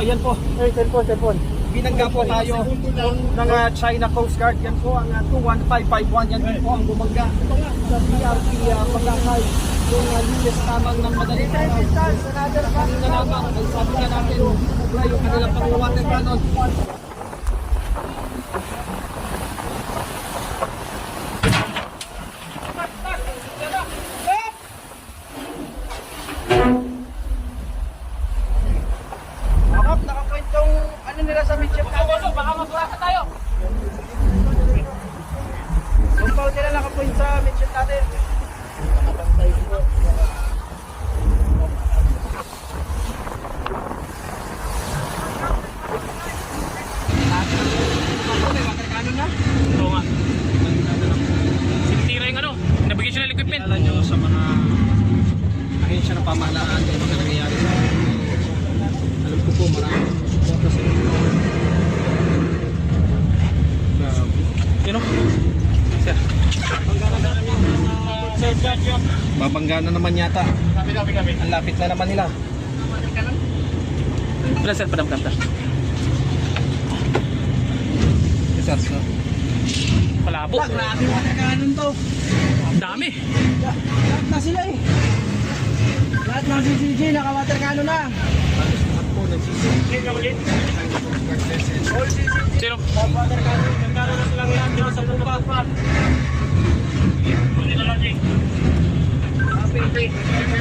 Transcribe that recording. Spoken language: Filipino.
yan po. Ay, cellphone. Binangga po tayo ng China Coast Guard. Yan po ang 21551. Yan din po ang bumangga sa PRP pagkakay. Yung linis lamang ng madaling araw. Kanina lamang ay sabi nga natin, ubra yung kanilang pang-water cannon. Nakakwentong ano nila sa midship natin. Baka magwasa tayo. Compound nila nakapoint sa midship natin. Oo nga. Sinitira yung ano, navigational equipment. Alam nyo sa mga ahensya ng pamahalaan yung mga nangyayari sa alam ko po maraming suporta sa inyo. You know? Sir. Babangga na naman yata. Kami. Ang lapit na naman nila. Wala sir, padam. Yes, sir. Palabo. Grabe water cannon to. Ang dami. Lahat na sila eh. Lahat ng CCG naka-water cannon na. Sino? Water cannon. Nagkaroon na silang yan dito sa pupa. Happy.